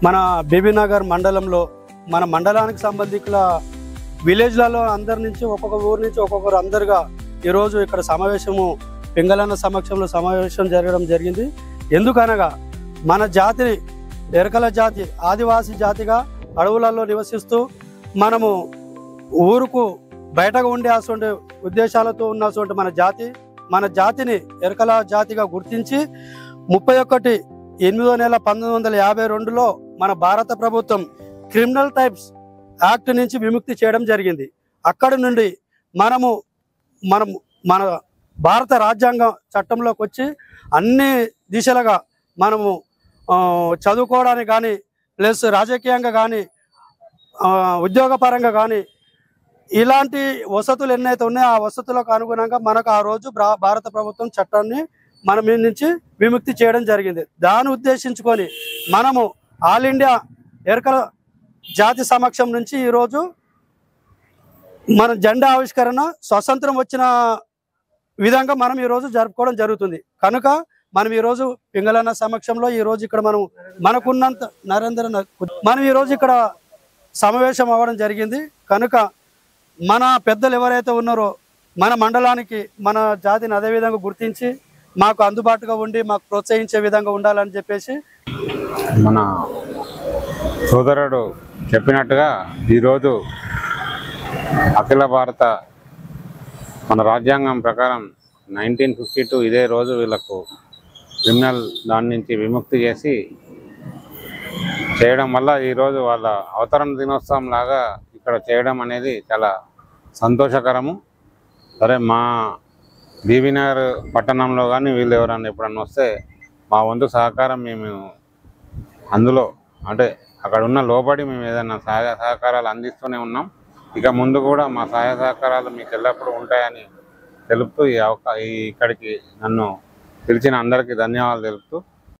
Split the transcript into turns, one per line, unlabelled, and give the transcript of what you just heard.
మన బీబీనగర్ మండలంలో మన మండలానికి సంబంధించిన విలేజ్లలో అందరి నుంచి ఒక్కొక్క ఊరు నుంచి ఒక్కొక్కరు అందరుగా ఈరోజు ఇక్కడ సమావేశము పింగళన్న సమక్షంలో సమావేశం జరగడం జరిగింది. ఎందుకనగా మన జాతిని ఎరకల జాతి ఆదివాసీ జాతిగా అడవులలో నివసిస్తూ మనము ఊరుకు బయటగా ఉండే అటువంటి ఉద్దేశాలతో ఉన్నటువంటి మన జాతిని ఎరకల జాతిగా గుర్తించి 31/8/1952లో మన భారత ప్రభుత్వం క్రిమినల్ టైప్స్ యాక్ట్ నుంచి విముక్తి చేయడం జరిగింది. అక్కడి నుండి మన భారత రాజ్యాంగ చట్టంలోకి వచ్చి అన్ని దిశలుగా మనము చదువుకోవడానికి కానీ ప్లస్ రాజకీయంగా కానీ ఉద్యోగపరంగా కానీ ఇలాంటి వసతులు ఎన్నైతే ఉన్నాయో ఆ వసతులకు అనుగుణంగా మనకు ఆ రోజు భారత ప్రభుత్వం చట్టాన్ని మన మీద నుంచి విముక్తి చేయడం జరిగింది. దాన్ని ఉద్దేశించుకొని మనము ఆల్ ఇండియా ఎరకల జాతి సమక్షం నుంచి ఈరోజు మన జెండా ఆవిష్కరణ స్వతంత్రం వచ్చిన విధంగా మనం ఈరోజు జరుపుకోవడం జరుగుతుంది. కనుక మనం ఈరోజు పింగళన్న సమక్షంలో ఈరోజు ఇక్కడ మనకున్నంత మనం ఈరోజు ఇక్కడ సమావేశం అవ్వడం జరిగింది. కనుక మన పెద్దలు ఎవరైతే ఉన్నారో మన మండలానికి మన జాతిని అదేవిధంగా గుర్తించి మాకు అందుబాటుగా ఉండి మాకు ప్రోత్సహించే విధంగా ఉండాలని చెప్పేసి
మన సోదరుడు చెప్పినట్టుగా ఈరోజు అఖిల భారత మన రాజ్యాంగం ప్రకారం 1952 ఇదే రోజు వీళ్ళకు క్రిమినల్ దాని నుంచి విముక్తి చేసి చేయడం వల్ల ఈరోజు వాళ్ళ అవతరణ దినోత్సవం లాగా ఇక్కడ చేయడం అనేది చాలా సంతోషకరము. సరే, మా బీబీనగర్ పట్టణంలో కానీ వీళ్ళు ఎవరన్నా ఎప్పుడన్నా వస్తే మా వంతు సహకారం మేము అందులో అంటే అక్కడ ఉన్న లోబడి మేము ఏదైనా సహాయ సహకారాలు అందిస్తూనే ఉన్నాం. ఇక ముందు కూడా మా సహాయ సహకారాలు మీకు ఎల్లప్పుడూ ఉంటాయని తెలుపుతూ ఇక్కడికి నన్ను పిలిచిన అందరికీ ధన్యవాదాలు తెలుపుతూ